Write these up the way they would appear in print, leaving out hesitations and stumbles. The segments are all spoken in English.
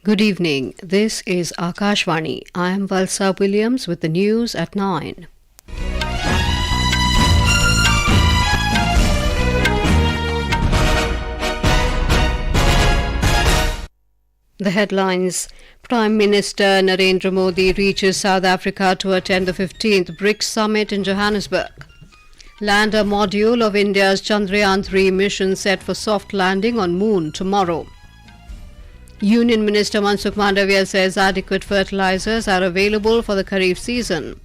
Good evening. This is Akashvani. I am Valsa Williams with the news at 9. The headlines. Prime Minister Narendra Modi reaches South Africa to attend the 15th BRICS Summit in Johannesburg. Lander module of India's Chandrayaan-3 mission set for soft landing on Moon tomorrow. Union Minister Mansukh Mandavia says adequate fertilizers are available for the Kharif season.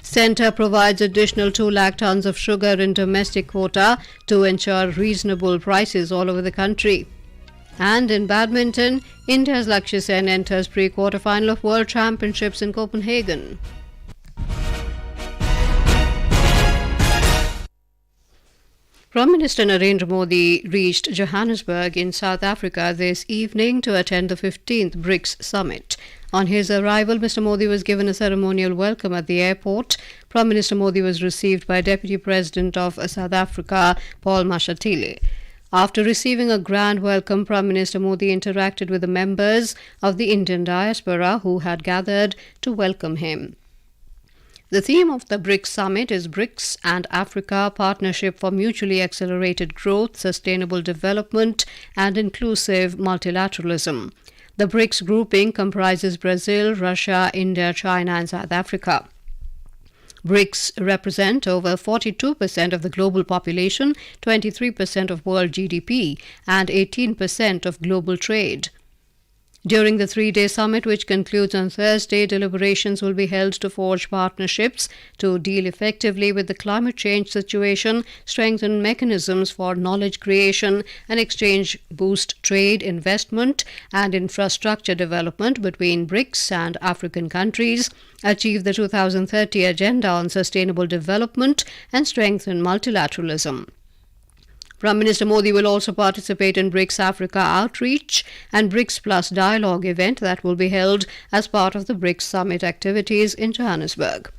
Centre provides additional 2 lakh tonnes of sugar in domestic quota to ensure reasonable prices all over the country. And in badminton, India's Lakshya Sen enters pre-quarter-final of World Championships in Copenhagen. Prime Minister Narendra Modi reached Johannesburg in South Africa this evening to attend the 15th BRICS Summit. On his arrival, Mr. Modi was given a ceremonial welcome at the airport. Prime Minister Modi was received by Deputy President of South Africa, Paul Mashatile. After receiving a grand welcome, Prime Minister Modi interacted with the members of the Indian diaspora who had gathered to welcome him. The theme of the BRICS Summit is BRICS and Africa Partnership for Mutually Accelerated Growth, Sustainable Development and Inclusive Multilateralism. The BRICS grouping comprises Brazil, Russia, India, China and South Africa. BRICS represent over 42% of the global population, 23% of world GDP and 18% of global trade. During the 3-day summit, which concludes on Thursday, deliberations will be held to forge partnerships to deal effectively with the climate change situation, strengthen mechanisms for knowledge creation and exchange, boost trade, investment and infrastructure development between BRICS and African countries, achieve the 2030 Agenda on Sustainable Development and strengthen multilateralism. Prime Minister Modi will also participate in BRICS Africa Outreach and BRICS Plus Dialogue event that will be held as part of the BRICS Summit activities in Johannesburg.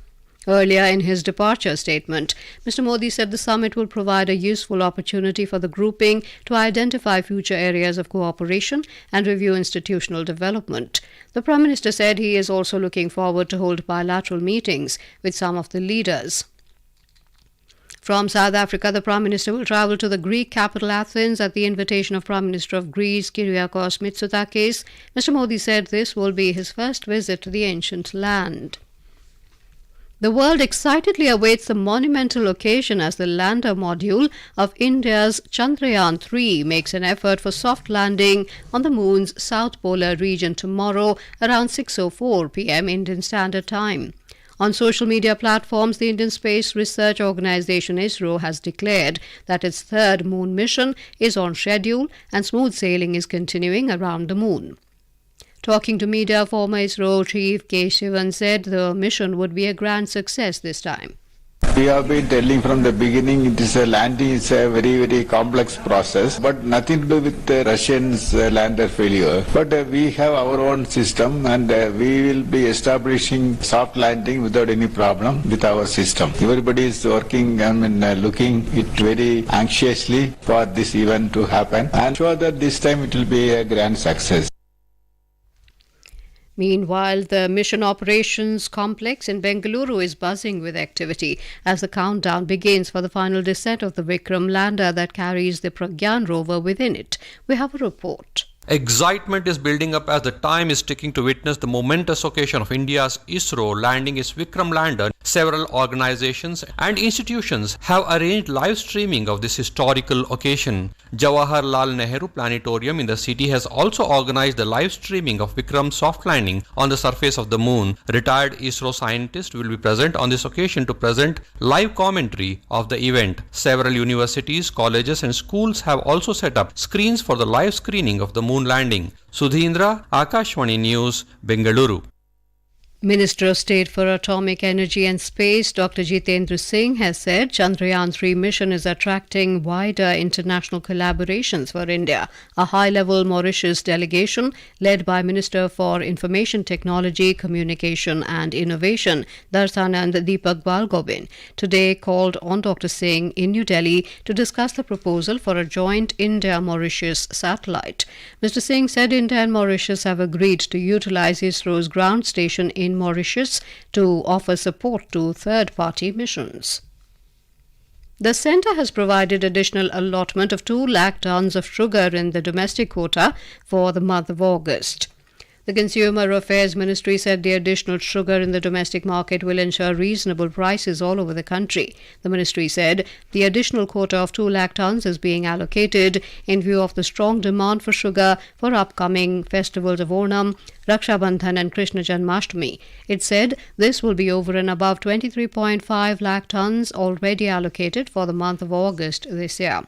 Earlier in his departure statement, Mr. Modi said the summit will provide a useful opportunity for the grouping to identify future areas of cooperation and review institutional development. The Prime Minister said he is also looking forward to hold bilateral meetings with some of the leaders. From South Africa, the Prime Minister will travel to the Greek capital Athens at the invitation of Prime Minister of Greece, Kyriakos Mitsotakis. Mr. Modi said this will be his first visit to the ancient land. The world excitedly awaits the monumental occasion as the lander module of India's Chandrayaan-3 makes an effort for soft landing on the Moon's south polar region tomorrow around 6:04 p.m. Indian Standard Time. On social media platforms, the Indian Space Research Organisation ISRO has declared that its third moon mission is on schedule and smooth sailing is continuing around the moon. Talking to media, former ISRO Chief K. Shivan said the mission would be a grand success this time. We have been telling from the beginning it is a landing is a very complex process, but nothing to do with the Russians' lander failure. But we have our own system and we will be establishing soft landing without any problem with our system. Everybody is working looking it very anxiously for this event to happen. I'm sure that this time it will be a grand success. Meanwhile, the Mission Operations Complex in Bengaluru is buzzing with activity as the countdown begins for the final descent of the Vikram lander that carries the Pragyan rover within it. We have a report. Excitement is building up as the time is ticking to witness the momentous occasion of India's ISRO landing its Vikram lander. Several organizations and institutions have arranged live streaming of this historical occasion. Jawaharlal Nehru Planetarium in the city has also organized the live streaming of Vikram's soft landing on the surface of the moon. Retired ISRO scientists will be present on this occasion to present live commentary of the event. Several universities, colleges and schools have also set up screens for the live screening of the moon landing. Sudhindra, Akashvani News, Bengaluru. Minister of State for Atomic Energy and Space, Dr. Jitendra Singh, has said Chandrayaan-3 mission is attracting wider international collaborations for India. A high-level Mauritius delegation, led by Minister for Information Technology, Communication and Innovation, Darsanand Deepak Balgobin, today called on Dr. Singh in New Delhi to discuss the proposal for a joint India-Mauritius satellite. Mr. Singh said India and Mauritius have agreed to utilize ISRO's ground station in Mauritius to offer support to third-party missions. The centre has provided additional allotment of 2 lakh tonnes of sugar in the domestic quota for the month of August. The Consumer Affairs Ministry said the additional sugar in the domestic market will ensure reasonable prices all over the country. The ministry said the additional quota of 2 lakh tonnes is being allocated in view of the strong demand for sugar for upcoming festivals of Onam, Raksha Bandhan and Krishna Janmashtami. It said this will be over and above 23.5 lakh tonnes already allocated for the month of August this year.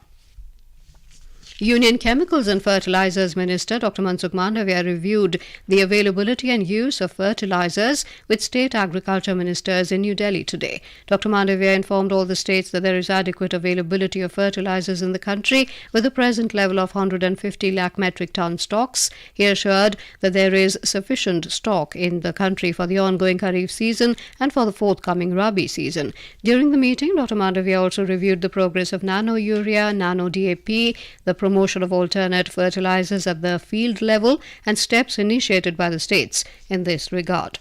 Union Chemicals and Fertilizers Minister Dr. Mansukh Mandavia reviewed the availability and use of fertilizers with state agriculture ministers in New Delhi today. Dr. Mandavia informed all the states that there is adequate availability of fertilizers in the country with the present level of 150 lakh metric ton stocks. He assured that there is sufficient stock in the country for the ongoing Kharif season and for the forthcoming Rabi season. During the meeting, Dr. Mandavia also reviewed the progress of nano urea, nano DAP, the promotion of alternate fertilizers at the field level and steps initiated by the states in this regard.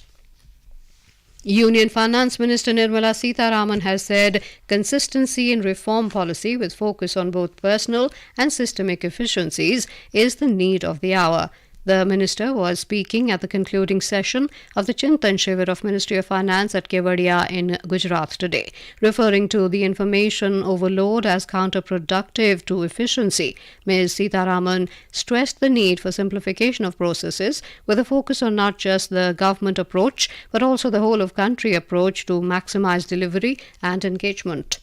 Union Finance Minister Nirmala Sitharaman has said consistency in reform policy with focus on both personal and systemic efficiencies is the need of the hour. The minister was speaking at the concluding session of the Chintan Shivir of Ministry of Finance at Kevadia in Gujarat today. Referring to the information overload as counterproductive to efficiency, Ms. Sitharaman stressed the need for simplification of processes with a focus on not just the government approach but also the whole of country approach to maximize delivery and engagement.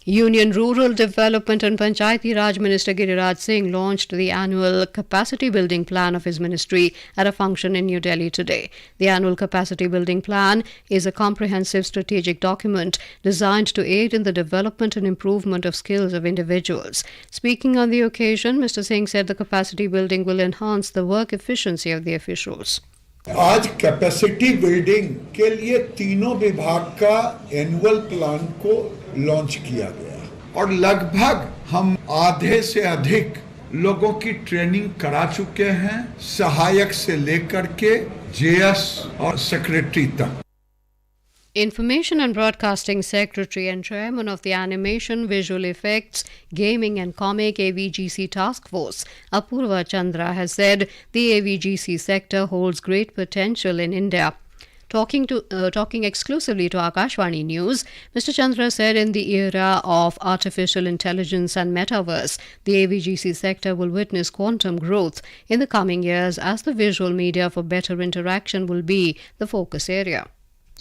Union Rural Development and Panchayati Raj Minister Giriraj Singh launched the annual capacity building plan of his ministry at a function in New Delhi today. The annual capacity building plan is a comprehensive strategic document designed to aid in the development and improvement of skills of individuals. Speaking on the occasion, Mr. Singh said the capacity building will enhance the work efficiency of the officials. आज capacity building के लिए तीनों विभाग का annual plan को launch किया गया और लगभग हम आधे से अधिक लोगों की ट्रेनिंग करा चुके हैं, सहायक से लेकर के जेएस और सेक्रेटरी तक. Information and Broadcasting Secretary and Chairman of the Animation, Visual Effects, Gaming and Comic AVGC Task Force, Apurva Chandra, has said the AVGC sector holds great potential in India. Talking exclusively to Akashvani News, Mr. Chandra said in the era of artificial intelligence and metaverse, the AVGC sector will witness quantum growth in the coming years as the visual media for better interaction will be the focus area.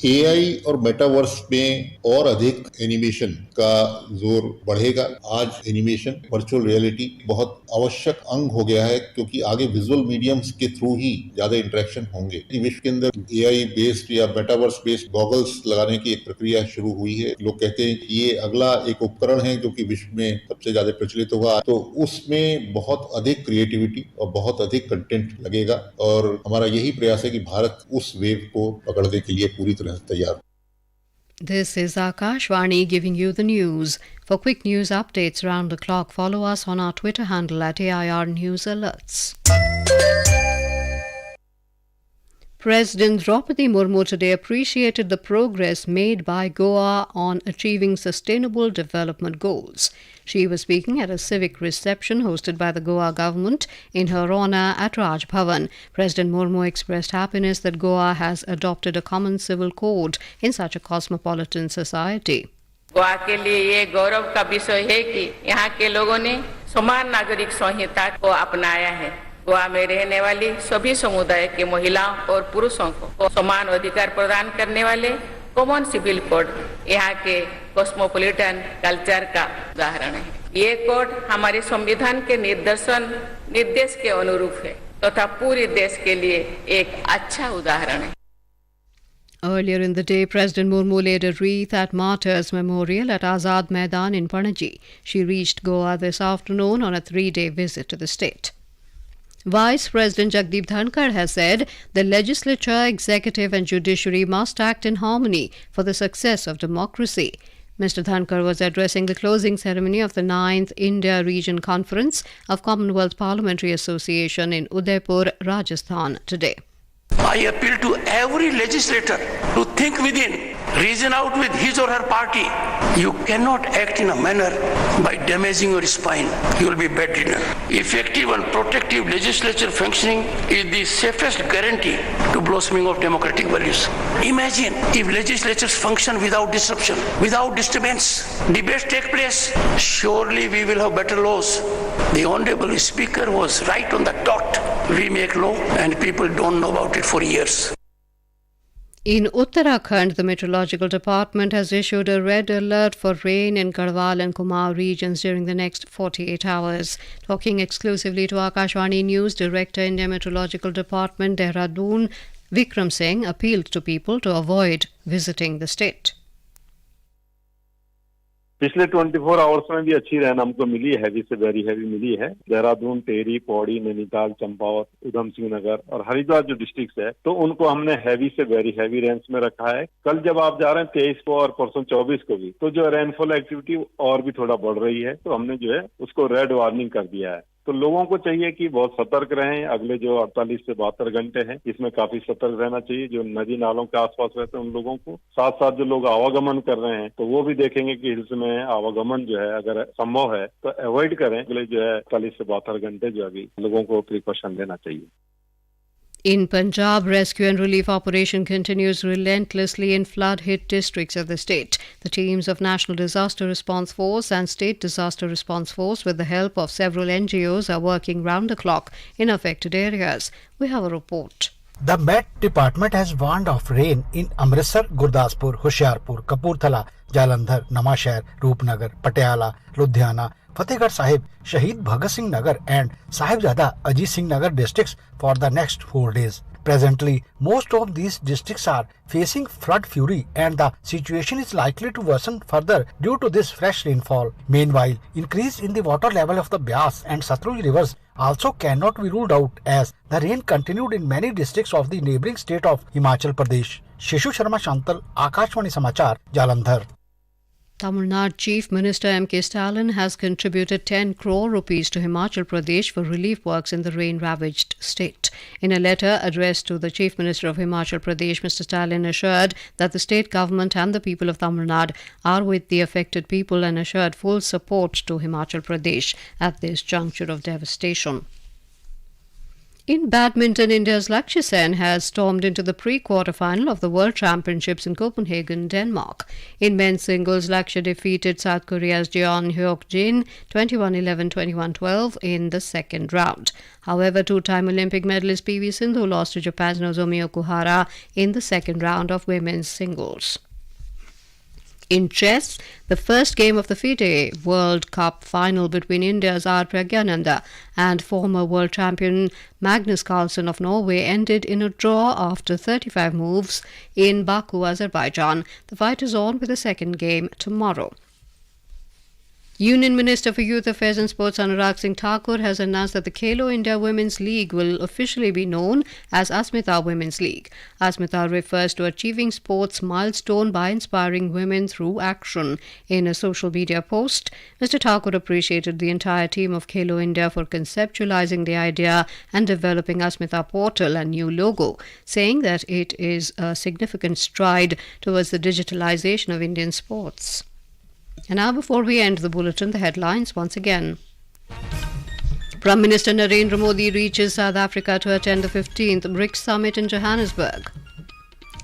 AI और metaverse में और अधिक animation का जोर बढ़ेगा. आज animation, virtual reality बहुत आवश्यक अंग हो गया है क्योंकि आगे विजुअल मीडियम्स के थ्रू ही ज्यादा इंटरेक्शन होंगे. विश्व के अंदर एआई बेस्ड या मेटावर्स बेस्ड गॉगल्स लगाने की एक प्रक्रिया शुरू हुई है. लोग कहते हैं कि ये अगला एक उपकरण है जो कि विश्व में सबसे ज्यादा प्रचलित होगा. तो उसमें बहुत अधिक क्रिएटिविटी और बहुत अधिक कंटेंट लगेगा और हमारा यही प्रयास है कि भारत उस वेव को पकड़ने के लिए पूरी तरह से तैयार. This is Akashvani giving you the news. For quick news updates round the clock, follow us on our Twitter handle at AIR News Alerts. President Draupadi Murmu today appreciated the progress made by Goa on achieving sustainable development goals. She was speaking at a civic reception hosted by the Goa government in her honour at Raj Bhavan. President Murmu expressed happiness that Goa has adopted a common civil code in such a cosmopolitan society. Goa के लिए ये गौरव का विषय है कि यहाँ के लोगों ने समान नागरिक संहिता को अपनाया है. गोवा में रहने वाली सभी समुदाय के महिलाओं और पुरुषों को समान अधिकार प्रदान करने वाले कॉमन सिविल कोड यहाँ के कॉस्मोपॉलिटन कल्चर का उदाहरण है. ये कोड हमारे संविधान के निर्देश के अनुरूप है तथा पूरे देश के लिए एक अच्छा उदाहरण है. Earlier in the day, President Murmu laid a wreath at Martyrs Memorial at Azad Maidan in Panaji. She reached Goa this afternoon on a 3-day visit to the state. Vice President Jagdeep Dhankar has said the legislature, executive and judiciary must act in harmony for the success of democracy. Mr. Dhankar was addressing the closing ceremony of the 9th India Region Conference of Commonwealth Parliamentary Association in Udaipur, Rajasthan today. I appeal to every legislator to think within, reason out with his or her party. You cannot act in a manner by damaging your spine. You will be bedridden. Effective and protective legislature functioning is the safest guarantee to blossoming of democratic values. Imagine if legislatures function without disruption, without disturbance, debates take place. Surely we will have better laws. The Honorable Speaker was right on the dot. We make law and people don't know about it for years. In Uttarakhand, the Meteorological Department has issued a red alert for rain in Garhwal and Kumaon regions during the next 48 hours. Talking exclusively to Akashvani News, Director, India Meteorological Department, Dehradun, Vikram Singh appealed to people to avoid visiting the state. पिछले 24 hours में भी अच्छी रहन हमको मिली है, heavy से very heavy मिली है। देहरादून, टेहरी, पौड़ी, नैनीताल, चंपावत, उधम सिंह नगर और हरिद्वार जो डिस्ट्रिक्ट है तो उनको हमने हैवी से वेरी हैवी रेंज में रखा है। कल जब आप जा रहे हैं 23 को और परसों 24 को भी तो जो रेनफॉल एक्टिविटी और भी थोड़ा बढ़ रही है तो हमने जो है उसको रेड वार्निंग कर दिया है। तो लोगों को चाहिए कि बहुत सतर्क रहें। अगले जो 48 से 72 घंटे हैं इसमें काफी सतर्क रहना चाहिए। जो नदी नालों के आसपास रहते हैं उन लोगों को, साथ साथ जो लोग आवागमन कर रहे हैं तो वो भी देखेंगे कि हिल्स में आवागमन जो है अगर संभव है तो अवॉइड करें। अगले जो है 48 से 72 घंटे जो अभी लोगों को प्रिकॉशन लेना चाहिए। In Punjab, rescue and relief operation continues relentlessly in flood-hit districts of the state. The teams of National Disaster Response Force and State Disaster Response Force, with the help of several NGOs, are working round the clock in affected areas. We have a report. The Met Department has warned of rain in Amritsar, Gurdaspur, Hoshiarpur, Kapurthala, Jalandhar, Namashahr, Roopnagar, Patiala, Ludhiana, Fatehgarh Sahib, Shahid Bhagat Singh Nagar and Sahibzada Ajit Singh Nagar districts for the next 4 days. Presently, most of these districts are facing flood fury and the situation is likely to worsen further due to this fresh rainfall. Meanwhile, increase in the water level of the Beas and Satluj rivers also cannot be ruled out as the rain continued in many districts of the neighbouring state of Himachal Pradesh. Shishu Sharma Shantal, Akashvani Samachar, Jalandhar. Tamil Nadu Chief Minister M.K. Stalin has contributed 10 crore rupees to Himachal Pradesh for relief works in the rain-ravaged state. In a letter addressed to the Chief Minister of Himachal Pradesh, Mr. Stalin assured that the state government and the people of Tamil Nadu are with the affected people and assured full support to Himachal Pradesh at this juncture of devastation. In badminton, India's Lakshya Sen has stormed into the pre-quarter-final of the World Championships in Copenhagen, Denmark. In men's singles, Lakshya defeated South Korea's Jeon Hyuk-jin 21-11, 21-12 in the second round. However, two-time Olympic medalist P.V. Sindhu lost to Japan's Nozomi Okuhara in the second round of women's singles. In chess, the first game of the FIDE World Cup final between India's R. Pragyananda and former world champion Magnus Carlsen of Norway ended in a draw after 35 moves in Baku, Azerbaijan. The fight is on with the second game tomorrow. Union Minister for Youth Affairs and Sports Anurag Singh Thakur has announced that the Khelo India Women's League will officially be known as Asmita Women's League. Asmita refers to achieving sports milestone by inspiring women through action. In a social media post, Mr. Thakur appreciated the entire team of Khelo India for conceptualizing the idea and developing Asmita portal and new logo, saying that it is a significant stride towards the digitalization of Indian sports. And now, before we end the bulletin, the headlines once again. Prime Minister Narendra Modi reaches South Africa to attend the 15th BRICS Summit in Johannesburg.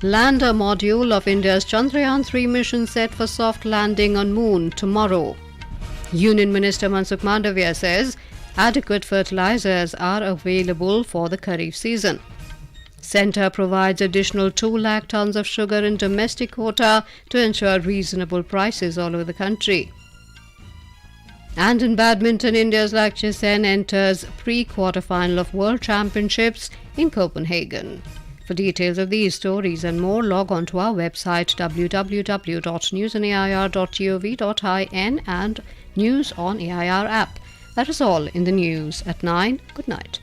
Lander module of India's Chandrayaan-3 mission set for soft landing on Moon tomorrow. Union Minister Mansukh Mandavia says adequate fertilizers are available for the Kharif season. Centre provides additional 2 lakh tonnes of sugar in domestic quota to ensure reasonable prices all over the country. And in badminton, India's Lakshya Sen enters pre-quarter final of World Championships in Copenhagen. For details of these stories and more, log on to our website www.newsonair.gov.in and News on AIR app. That is all in the news at 9. Good night.